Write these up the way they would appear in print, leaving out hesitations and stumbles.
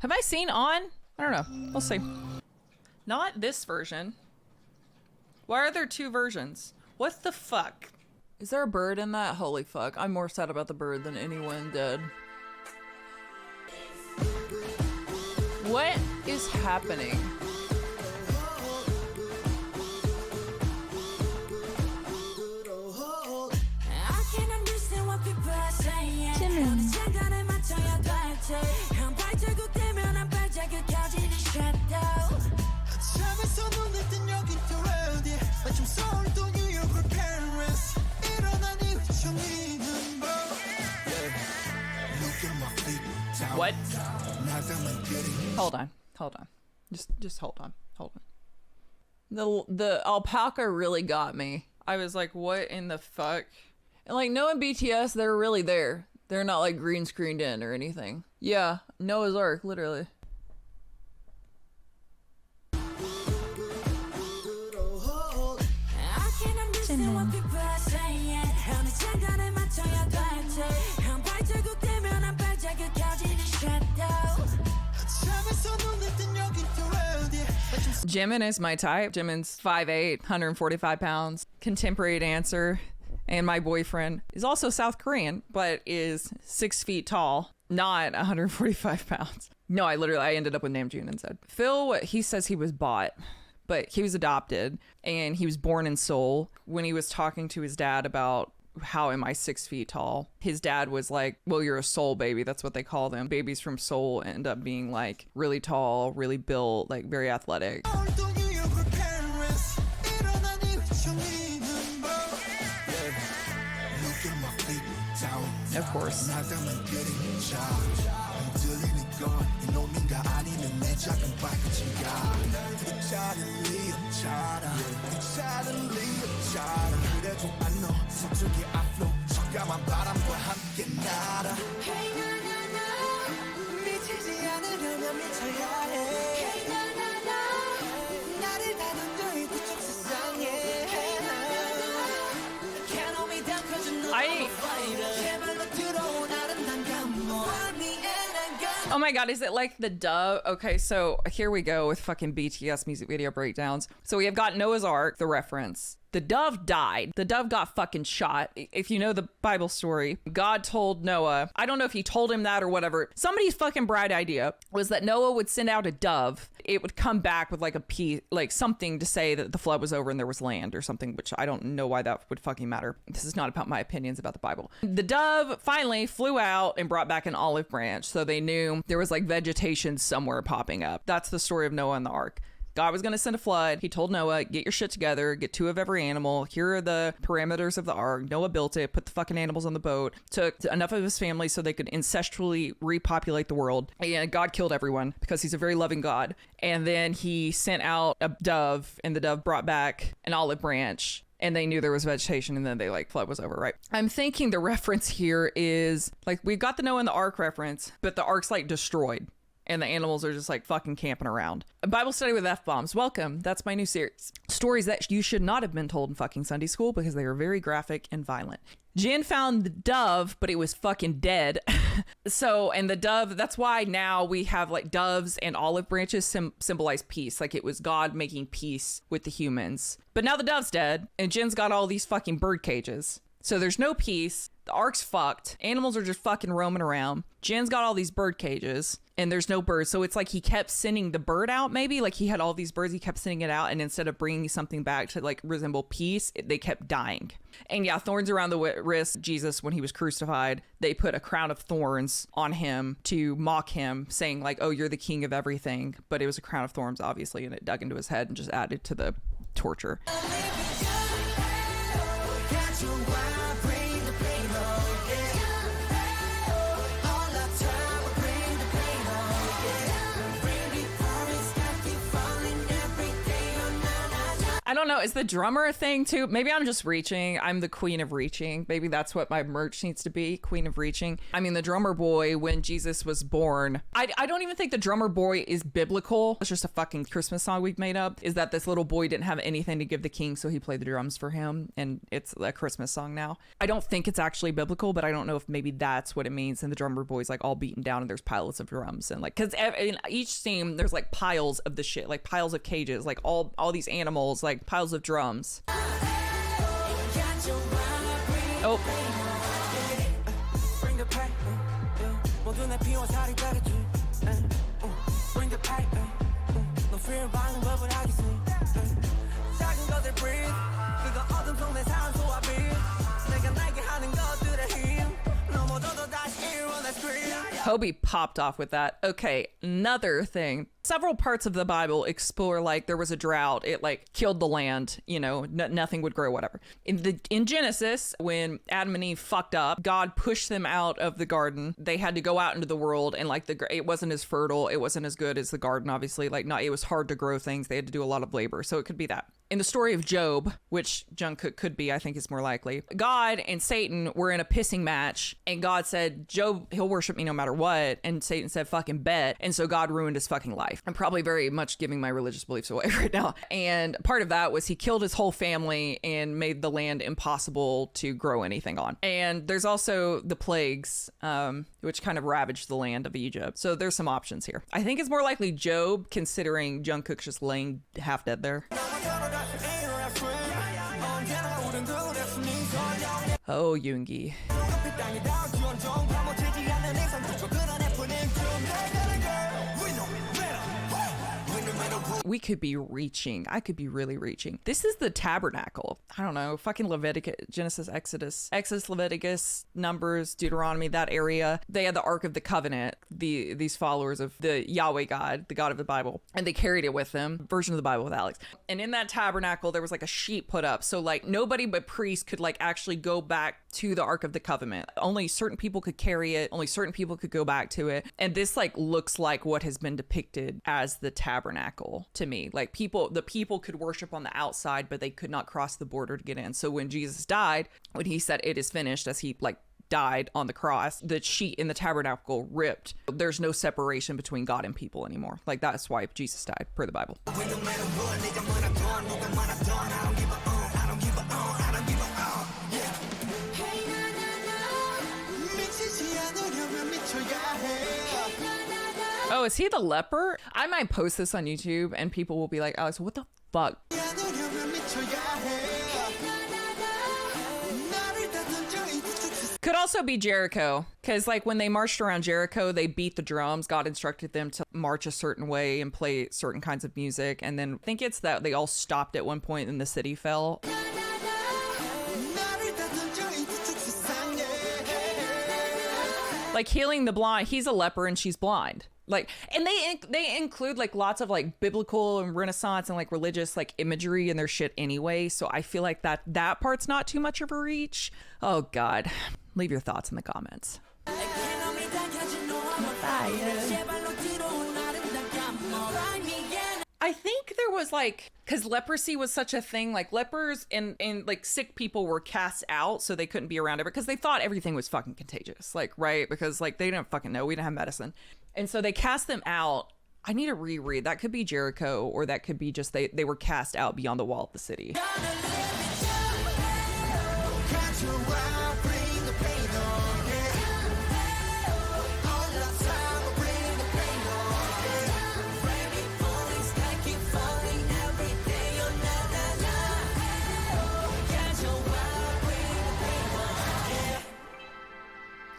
Have I seen On? I don't know. We'll see. Not this version. Why are there two versions? What the fuck? Is there a bird in that? Holy fuck. I'm more sad about the bird than anyone dead. What is happening? What? Hold on. Just hold on. The alpaca really got me. I was like, what in the fuck? And like Noah and BTS, they're really there. They're not like green screened in or anything. Yeah, Noah's Ark, literally. Jimin is my type. Jimin's 5'8", 145 pounds, contemporary dancer, and my boyfriend is also South Korean, but is 6 feet tall, not 145 pounds. No, I ended up with Namjoon instead. Phil, he says he was bought, but he was adopted, and he was born in Seoul. When he was talking to his dad about how am I 6 feet tall, his dad was like, well, you're a Seoul baby. That's what they call them. Babies from Seoul end up being like really tall, really built, like very athletic. Of course. Oh my god, is it like the dove? Okay, so here we go with fucking BTS music video breakdowns. So we have got Noah's Ark, the reference. The dove died. The dove got fucking shot. If you know the Bible story, God told Noah, I don't know if he told him that or whatever. Somebody's fucking bright idea was that Noah would send out a dove. It would come back with like a piece, like something to say that the flood was over and there was land or something, which I don't know why that would fucking matter. This is not about my opinions about the Bible. The dove finally flew out and brought back an olive branch. So they knew there was like vegetation somewhere popping up. That's the story of Noah and the ark. God was going to send a flood. He told Noah, get your shit together, get 2 of every animal. Here are the parameters of the ark. Noah built it, put the fucking animals on the boat, took enough of his family so they could incestually repopulate the world. And God killed everyone because he's a very loving God. And then he sent out a dove, and the dove brought back an olive branch. And they knew there was vegetation, and then they like flood was over, right? I'm thinking the reference here is like we've got the Noah and the ark reference, but the ark's like destroyed. And the animals are just like fucking camping around. A Bible study with F-bombs. Welcome. That's my new series. Stories that you should not have been told in fucking Sunday school because they are very graphic and violent. Jin found the dove, but it was fucking dead. And the dove, that's why now we have like doves and olive branches symbolize peace. Like it was God making peace with the humans. But now the dove's dead and Jin's got all these fucking bird cages. So there's no peace. The ark's fucked. Animals are just fucking roaming around. Jin's got all these bird cages and there's no birds. So it's like he kept sending the bird out, maybe like he had all these birds. He kept sending it out. And instead of bringing something back to like resemble peace, they kept dying. And yeah, thorns around the wrist. Jesus, when he was crucified, they put a crown of thorns on him to mock him, saying like, oh, you're the king of everything. But it was a crown of thorns, obviously. And it dug into his head and just added to the torture. I don't know. Is the drummer a thing too? Maybe I'm just reaching. I'm the queen of reaching. Maybe that's what my merch needs to be. Queen of reaching. I mean, the drummer boy, when Jesus was born, I don't even think the drummer boy is biblical. It's just a fucking Christmas song we've made up. Is that this little boy didn't have anything to give the king, so he played the drums for him. And it's a Christmas song now. I don't think it's actually biblical, but I don't know if maybe that's what it means. And the drummer boy's like all beaten down and there's piles of drums. And like, because in each scene, there's like piles of the shit, like piles of cages, like all these animals, like piles of drums. Oh. Hobie popped off with that. Okay, another thing. Several parts of the Bible explore like there was a drought. It like killed the land, you know, nothing would grow, whatever. In Genesis, when Adam and Eve fucked up, God pushed them out of the garden. They had to go out into the world, and like it wasn't as fertile. It wasn't as good as the garden, obviously. Like it was hard to grow things. They had to do a lot of labor. So it could be that. In the story of Job, which Jungkook could be, I think is more likely, God and Satan were in a pissing match, and God said, Job, he'll worship me no matter what. And Satan said, fucking bet. And so God ruined his fucking life. I'm probably very much giving my religious beliefs away right now. And part of that was he killed his whole family and made the land impossible to grow anything on. And there's also the plagues, which kind of ravaged the land of Egypt. So there's some options here. I think it's more likely Job, considering Jungkook's just laying half dead there. Oh, Yoongi. We could be reaching. I could be really reaching. This is the tabernacle. I don't know. Fucking Leviticus, Genesis, Exodus, Leviticus, Numbers, Deuteronomy, that area. They had the Ark of the Covenant, these followers of the Yahweh God, the God of the Bible. And they carried it with them. Version of the Bible with Alex. And in that tabernacle, there was like a sheet put up. So like nobody but priests could like actually go back to the Ark of the Covenant. Only certain people could carry it. Only certain people could go back to it. And this like looks like what has been depicted as the tabernacle to me. Like the people could worship on the outside, but they could not cross the border to get in. So when Jesus died, when he said it is finished, as he like died on the cross, the sheet in the tabernacle ripped. There's no separation between God and people anymore. Like that's why Jesus died, per the Bible. Oh, is he the leper? I might post this on YouTube and people will be like, Alex, what the fuck? Could also be Jericho, because like when they marched around Jericho, they beat the drums. God instructed them to march a certain way and play certain kinds of music. And then I think it's that they all stopped at one point and the city fell. Like healing the blind, he's a leper and she's blind. Like, and they include like lots of like biblical and Renaissance and like religious like imagery in their shit anyway. So I feel like that part's not too much of a reach. Oh God, leave your thoughts in the comments. I think there was like, because leprosy was such a thing, like lepers and like sick people were cast out so they couldn't be around it because they thought everything was fucking contagious, like, right? Because like they didn't fucking know, we didn't have medicine. And so they cast them out. I need to reread. That could be Jericho, or that could be just they were cast out beyond the wall of the city.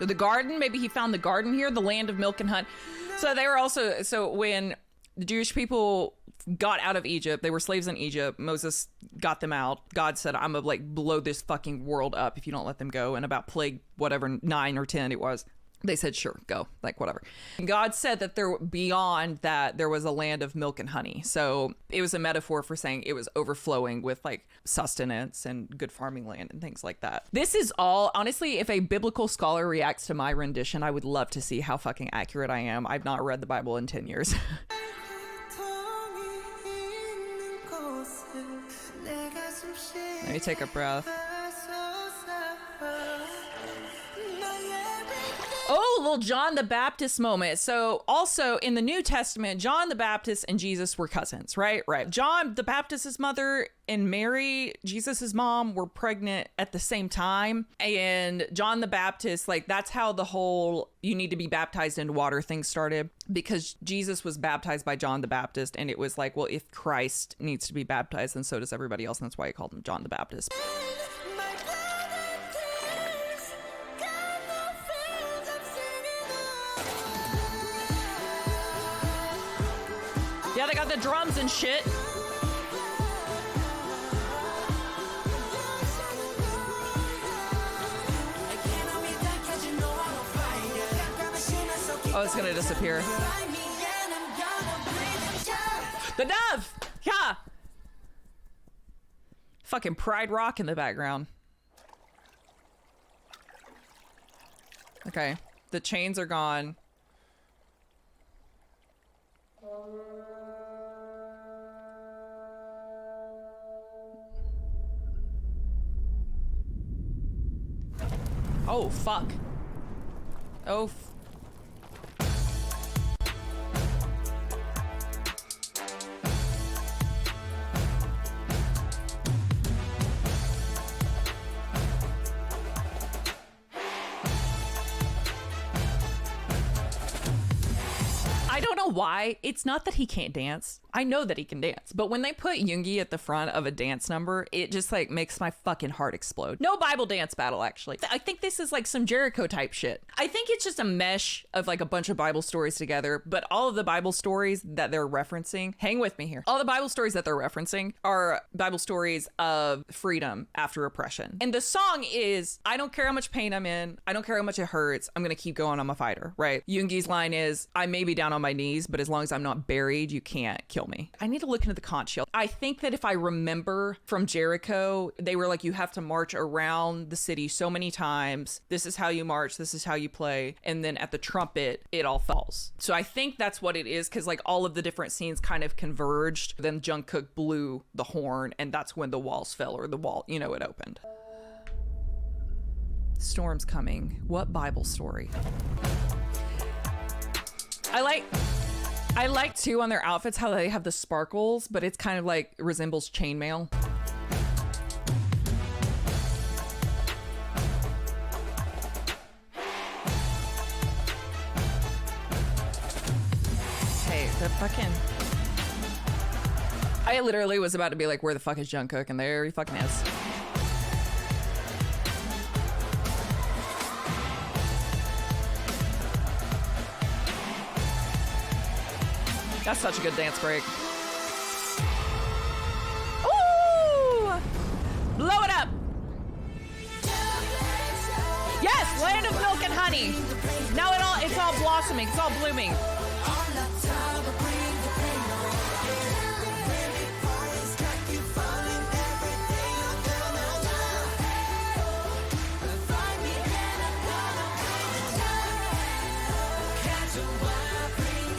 The garden, maybe he found the garden here, the land of milk and honey. So they were also, so when the Jewish people got out of Egypt, they were slaves in Egypt, Moses got them out. God said, I'm gonna like blow this fucking world up if you don't let them go. And about plague, whatever, 9 or 10 it was. They said, sure, go, like whatever. And God said that beyond that, there was a land of milk and honey. So it was a metaphor for saying it was overflowing with like sustenance and good farming land and things like that. This is all, honestly, if a biblical scholar reacts to my rendition, I would love to see how fucking accurate I am. I've not read the Bible in 10 years. Let me take a breath. Oh, little John the Baptist moment. So also in the New Testament, John the Baptist and Jesus were cousins, right? Right. John the Baptist's mother and Mary, Jesus's mom, were pregnant at the same time. And John the Baptist, like, that's how the whole you need to be baptized in water thing started, because Jesus was baptized by John the Baptist. And it was like, well, if Christ needs to be baptized, then so does everybody else. And that's why he called him John the Baptist. Yeah, they got the drums and shit. Oh, it's gonna disappear. The dove! Yeah! Fucking Pride Rock in the background. Okay, the chains are gone. Oh, fuck. Oh, I don't know why. It's not that he can't dance. I know that he can dance. But when they put Yoongi at the front of a dance number, it just like makes my fucking heart explode. No Bible dance battle, actually. I think this is like some Jericho type shit. I think it's just a mesh of like a bunch of Bible stories together, but all of the Bible stories that they're referencing, hang with me here. All the Bible stories that they're referencing are Bible stories of freedom after oppression. And the song is, I don't care how much pain I'm in. I don't care how much it hurts. I'm going to keep going. I'm a fighter, right? Yoongi's line is, I may be down on my knees, but as long as I'm not buried, you can't kill me. I need to look into the conch shell. I think that if I remember from Jericho, they were like, you have to march around the city so many times. This is how you march. This is how you play. And then at the trumpet, it all falls. So I think that's what it is, because like all of the different scenes kind of converged. Then Jungkook blew the horn, and that's when the walls fell, or the wall, you know, it opened. Storm's coming. What Bible story? I like too on their outfits how they have the sparkles, but it's kind of like resembles chainmail. Hey, the fucking... I literally was about to be like, where the fuck is Jungkook? And there he fucking is. That's such a good dance break. Ooh! Blow it up! Yes! Land of milk and honey! Now it's all blossoming. It's all blooming.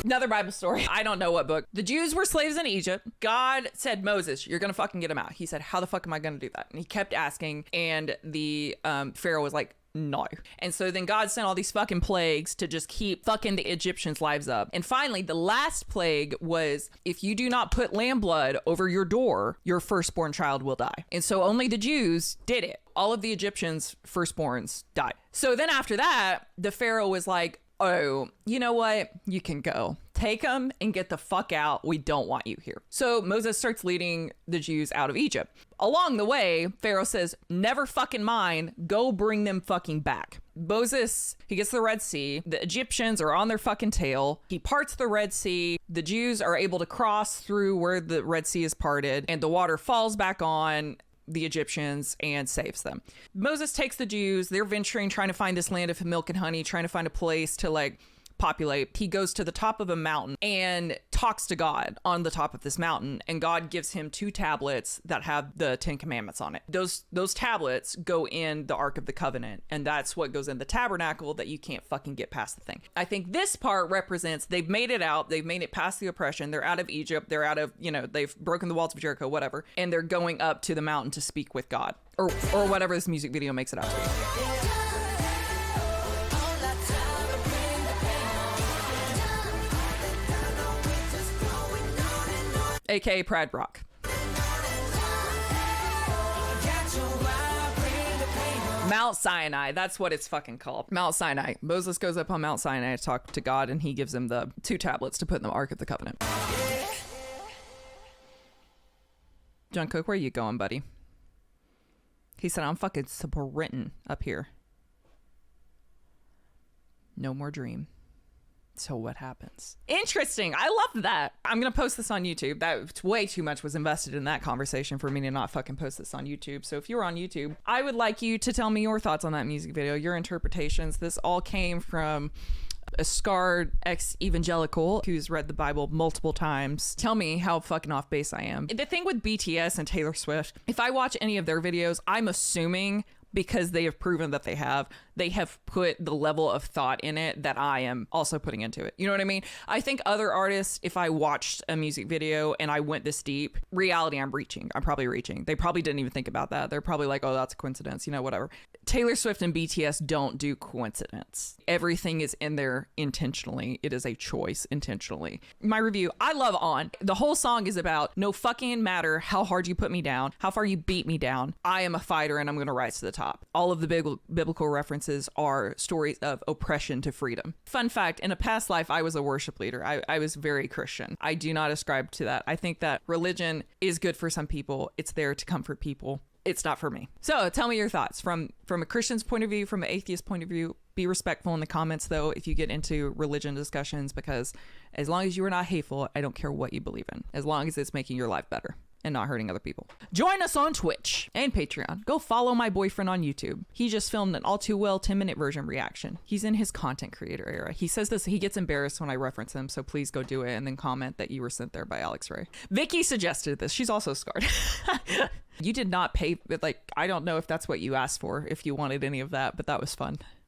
Another Bible story. I don't know what book. The Jews were slaves in Egypt. God said, Moses, you're going to fucking get them out. He said, how the fuck am I going to do that? And he kept asking. And the Pharaoh was like, no. And so then God sent all these fucking plagues to just keep fucking the Egyptians' lives up. And finally, the last plague was, if you do not put lamb blood over your door, your firstborn child will die. And so only the Jews did it. All of the Egyptians' firstborns died. So then after that, the Pharaoh was like, oh, you know what? You can go. Take them and get the fuck out. We don't want you here. So Moses starts leading the Jews out of Egypt. Along the way, Pharaoh says, never fucking mind. Go bring them fucking back. Moses, he gets to the Red Sea. The Egyptians are on their fucking tail. He parts the Red Sea. The Jews are able to cross through where the Red Sea is parted, and the water falls back on the Egyptians and saves them. Moses takes the Jews. They're venturing, trying to find this land of milk and honey, trying to find a place to like populate. He goes to the top of a mountain and talks to God on the top of this mountain, and God gives him 2 tablets that have the 10 commandments on it. Those tablets go in the Ark of the Covenant, and that's what goes in the tabernacle that you can't fucking get past the thing. I think this part represents they've made it out, they've made it past the oppression, they're out of Egypt, they're out of, they've broken the walls of Jericho, whatever, and they're going up to the mountain to speak with God, or whatever this music video makes it out to be. AKA Pride Rock. Mount Sinai, that's what it's fucking called. Mount Sinai. Moses goes up on Mount Sinai to talk to God, and he gives him the 2 tablets to put in the Ark of the Covenant. Jungkook, where you going, buddy? He said, I'm fucking sprinting up here. No more dream. So what happens? Interesting. I love that. I'm going to post this on YouTube. That way too much was invested in that conversation for me to not fucking post this on YouTube. So if you're on YouTube, I would like you to tell me your thoughts on that music video, your interpretations. This all came from a scarred ex-evangelical who's read the Bible multiple times. Tell me how fucking off base I am. The thing with BTS and Taylor Swift, if I watch any of their videos, I'm assuming, because they have proven that they have put the level of thought in it that I am also putting into it. You know what I mean? I think other artists, if I watched a music video and I went this deep, reality, I'm probably reaching. They probably didn't even think about that. They're probably like, oh, that's a coincidence, whatever. Taylor Swift and BTS don't do coincidence. Everything is in there intentionally. It is a choice intentionally. My review, I love On. The whole song is about no fucking matter how hard you put me down, how far you beat me down. I am a fighter and I'm going to rise to the top. All of the biblical references are stories of oppression to freedom. Fun fact, in a past life, I was a worship leader. I was very Christian. I do not ascribe to that. I think that religion is good for some people. It's there to comfort people. It's not for me. So tell me your thoughts from a Christian's point of view, from an atheist point of view. Be respectful in the comments, though, if you get into religion discussions, because as long as you are not hateful, I don't care what you believe in, as long as it's making your life better and not hurting other people. Join us on Twitch and Patreon. Go follow my boyfriend on YouTube. He just filmed an all too well 10-minute version reaction. He's in his content creator era. He says this, he gets embarrassed when I reference him, so please go do it and then comment that you were sent there by Alex Ray. Vicky suggested this. She's also scarred. You did not pay, I don't know if that's what you asked for, if you wanted any of that, but that was fun.